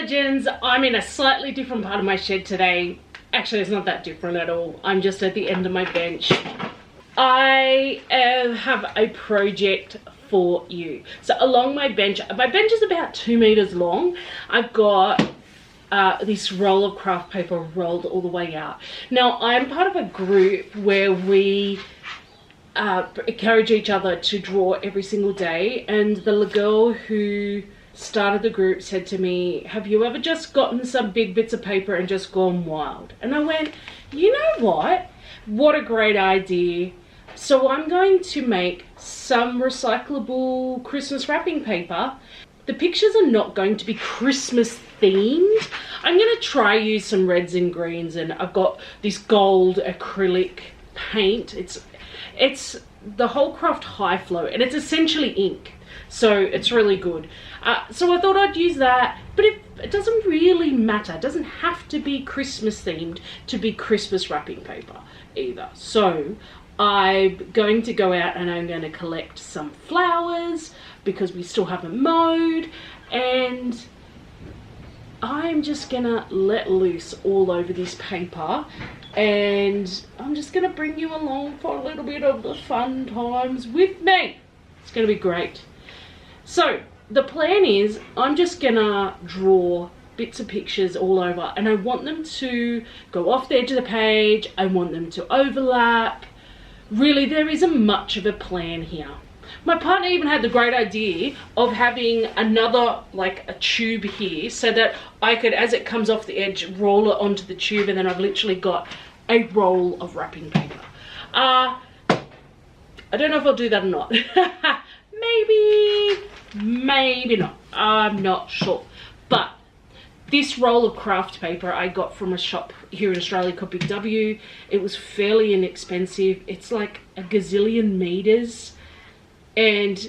legends, I'm in a slightly different part of my shed today. Actually, it's not that different at all. I'm just at the end of my bench. I have a project for you. So along my bench is about 2 meters long. I've got this roll of craft paper rolled all the way out. Now, I'm part of a group where we encourage each other to draw every single day, and the girl who started the group said to me, have you ever just gotten some big bits of paper and just gone wild? And I went, you know what a great idea. So I'm going to make some recyclable Christmas wrapping paper. The pictures are not going to be Christmas themed. I'm going to try use some reds and greens, and I've got this gold acrylic paint. It's the whole Kraft High Flow, and it's essentially ink, so it's really good. So I thought I'd use that, but it doesn't really matter. It doesn't have to be Christmas themed to be Christmas wrapping paper either. So I'm going to go out and I'm going to collect some flowers because we still haven't mowed, and I'm just gonna let loose all over this paper, and I'm just gonna bring you along for a little bit of the fun times with me. It's gonna be great. So the plan is I'm just gonna draw bits of pictures all over, and I want them to go off the edge of the page. I want them to overlap. Really, there isn't much of a plan here. My partner even had the great idea of having another, like a tube here, so that I could, as it comes off the edge, roll it onto the tube, and then I've literally got a roll of wrapping paper. I don't know if I'll do that or not. Maybe not. I'm not sure. But this roll of craft paper I got from a shop here in Australia called Big W. It was fairly inexpensive. It's like a gazillion meters. And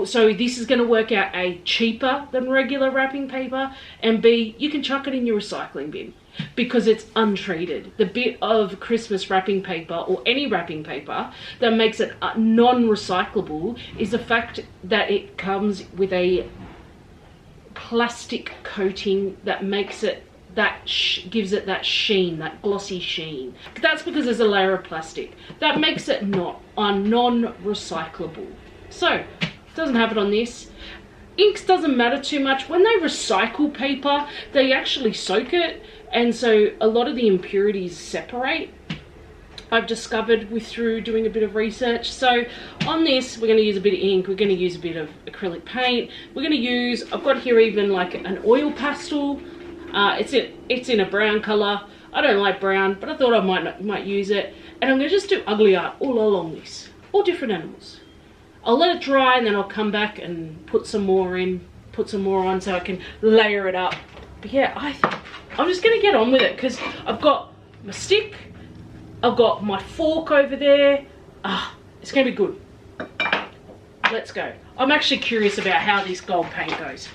so this is going to work out A, cheaper than regular wrapping paper, and B, you can chuck it in your recycling bin because it's untreated. The bit of Christmas wrapping paper, or any wrapping paper, that makes it non-recyclable is the fact that it comes with a plastic coating that makes it, gives it that sheen, that glossy sheen. That's because there's a layer of plastic that makes it non-recyclable. So, it doesn't have it on this. Inks doesn't matter too much. When they recycle paper, they actually soak it, and so a lot of the impurities separate. I've discovered through doing a bit of research. So on this, we're going to use a bit of ink, we're going to use a bit of acrylic paint, we're going to use, I've got here even like an oil pastel. It's in a brown colour. I don't like brown, but I thought I might use it. And I'm going to just do ugly art all along this, all different animals. I'll let it dry, and then I'll come back and put some more on so I can layer it up. But yeah, I'm just gonna get on with it because I've got my stick, I've got my fork over there. It's gonna be good. Let's go. I'm actually curious about how this gold paint goes.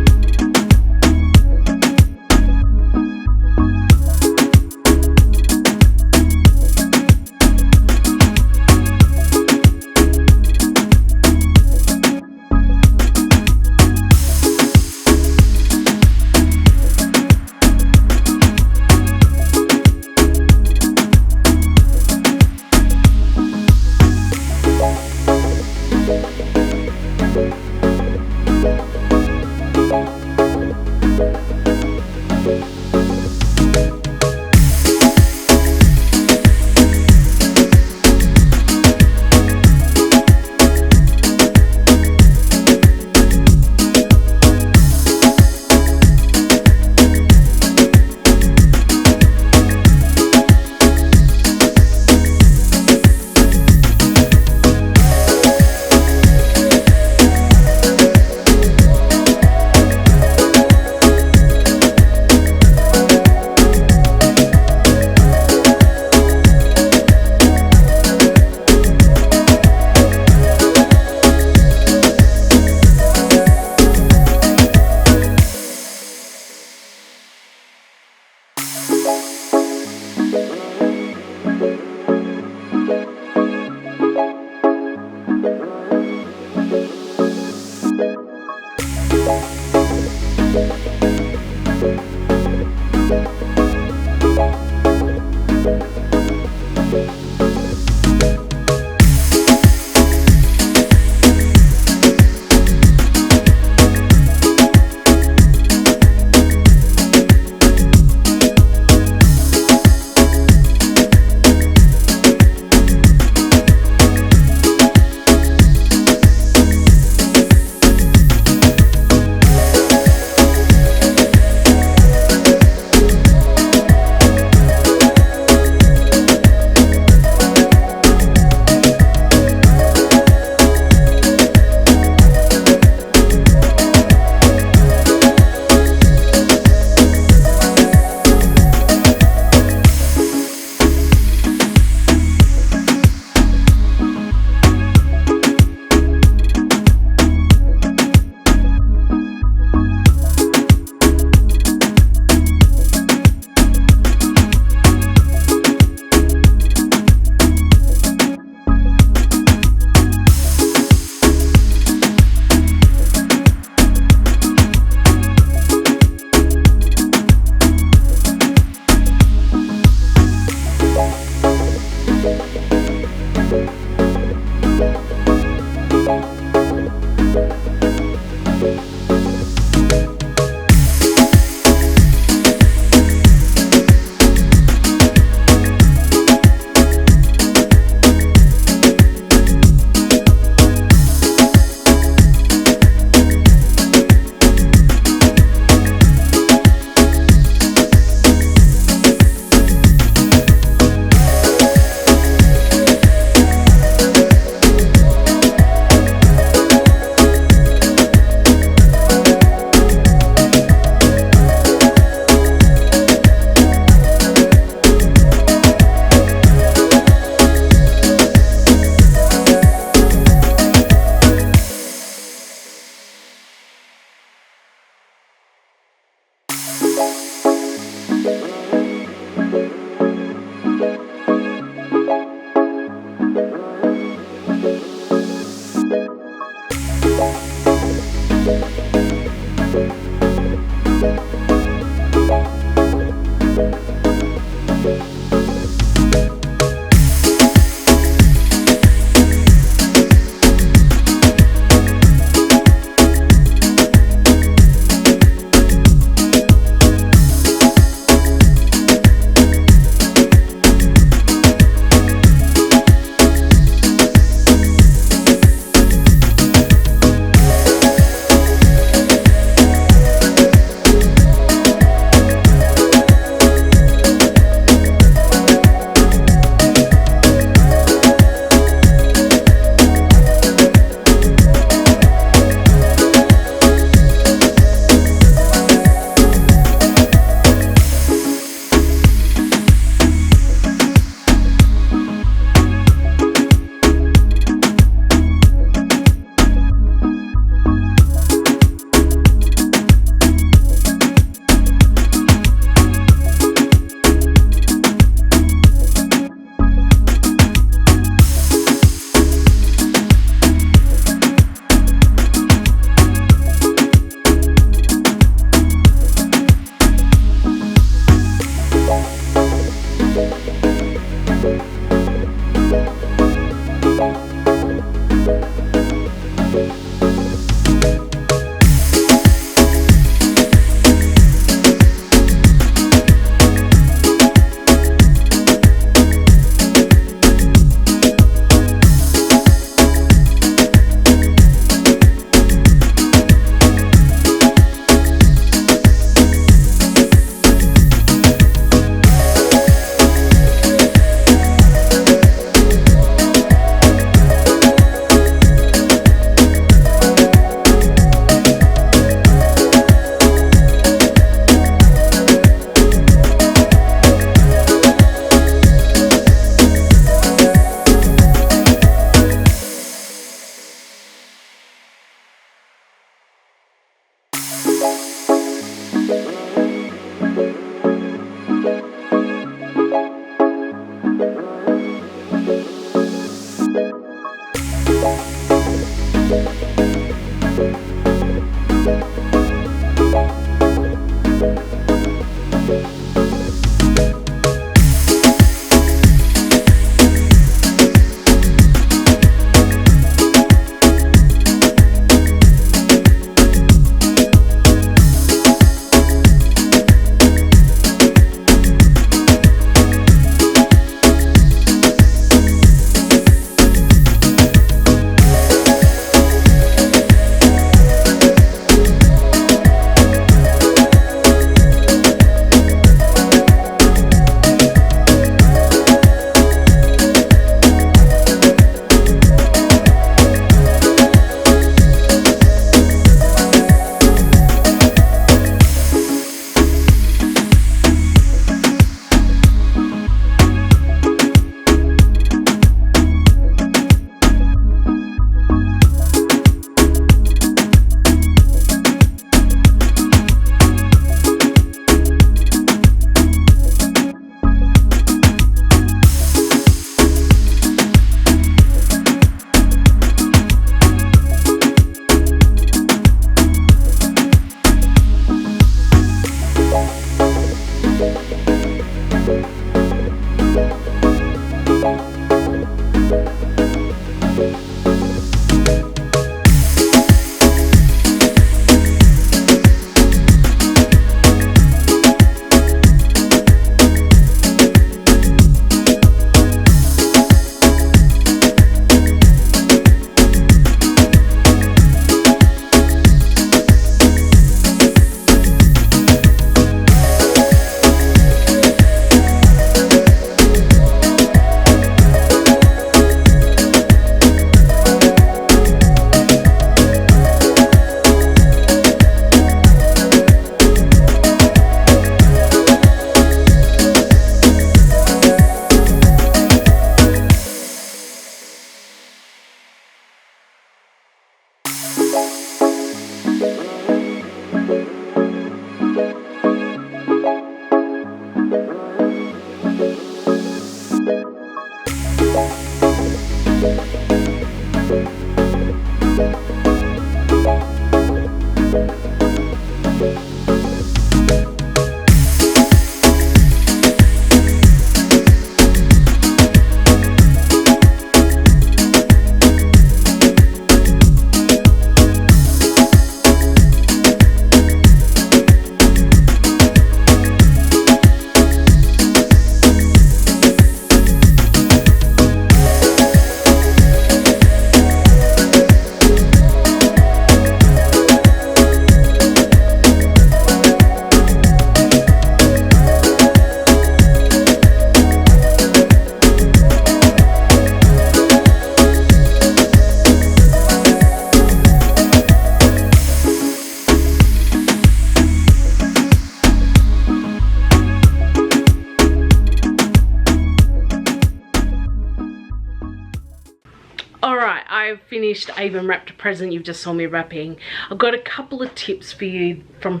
Alright, I've finished. I even wrapped a present. You've just saw me wrapping. I've got a couple of tips for you from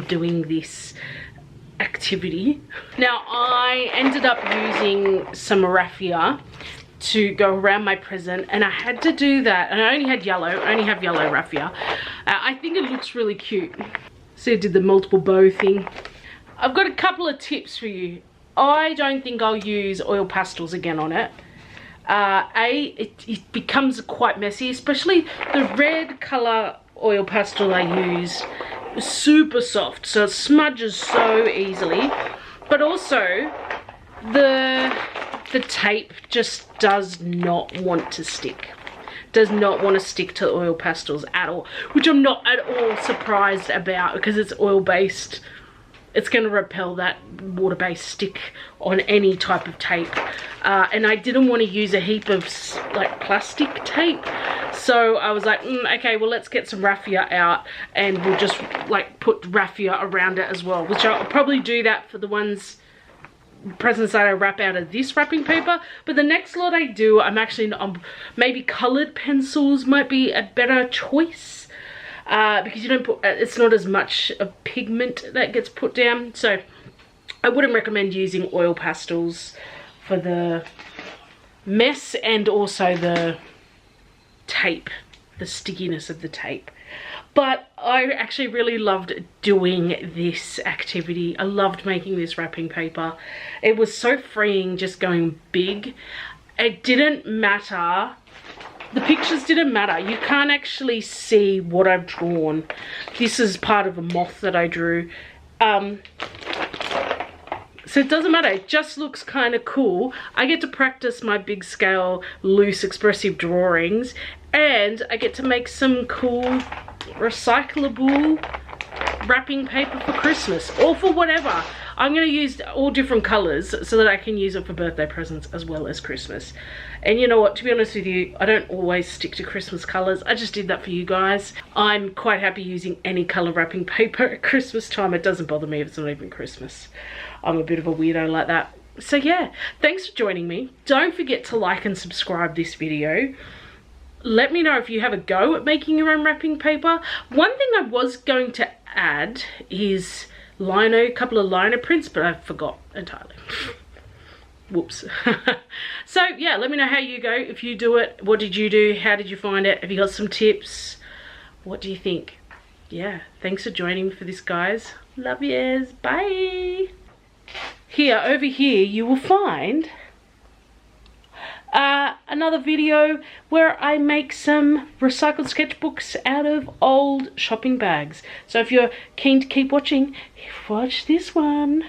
doing this activity. Now, I ended up using some raffia to go around my present, and I had to do that, and I only have yellow raffia. I think it looks really cute. So I did the multiple bow thing. I've got a couple of tips for you. I don't think I'll use oil pastels again on it. It becomes quite messy, especially the red color oil pastel I used was super soft, so it smudges so easily. But also the tape just does not want to stick. Does not want to stick to oil pastels at all, which I'm not at all surprised about, because it's oil based. It's going to repel that water-based stick on any type of tape. And I didn't want to use a heap of like plastic tape. So I was like, okay, well, let's get some raffia out, and we'll just like put raffia around it as well, which I'll probably do that for the presents that I wrap out of this wrapping paper. But the next lot I do, maybe colored pencils might be a better choice. Because you don't put, it's not as much of pigment that gets put down. So I wouldn't recommend using oil pastels for the mess, and also the tape, the stickiness of the tape. But I actually really loved doing this activity. I loved making this wrapping paper. It was so freeing just going big. It didn't matter. The pictures didn't matter. You can't actually see what I've drawn. This is part of a moth that I drew. So it doesn't matter. It just looks kind of cool. I get to practice my big scale, loose, expressive drawings. And I get to make some cool, recyclable wrapping paper for Christmas. Or for whatever. I'm going to use all different colours so that I can use it for birthday presents as well as Christmas. And you know what, to be honest with you, I don't always stick to Christmas colours. I just did that for you guys. I'm quite happy using any colour wrapping paper at Christmas time. It doesn't bother me if it's not even Christmas. I'm a bit of a weirdo like that. So yeah, thanks for joining me. Don't forget to like and subscribe this video. Let me know if you have a go at making your own wrapping paper. One thing I was going to add is a couple of liner prints, but I forgot entirely. Whoops. So yeah, let me know how you go. If you do it, what did you do? How did you find it? Have you got some tips? What do you think? Yeah, thanks for joining me for this, guys. Love yous. Bye. Over here, you will find another video where I make some recycled sketchbooks out of old shopping bags. So if you're keen to keep watching, watch this one.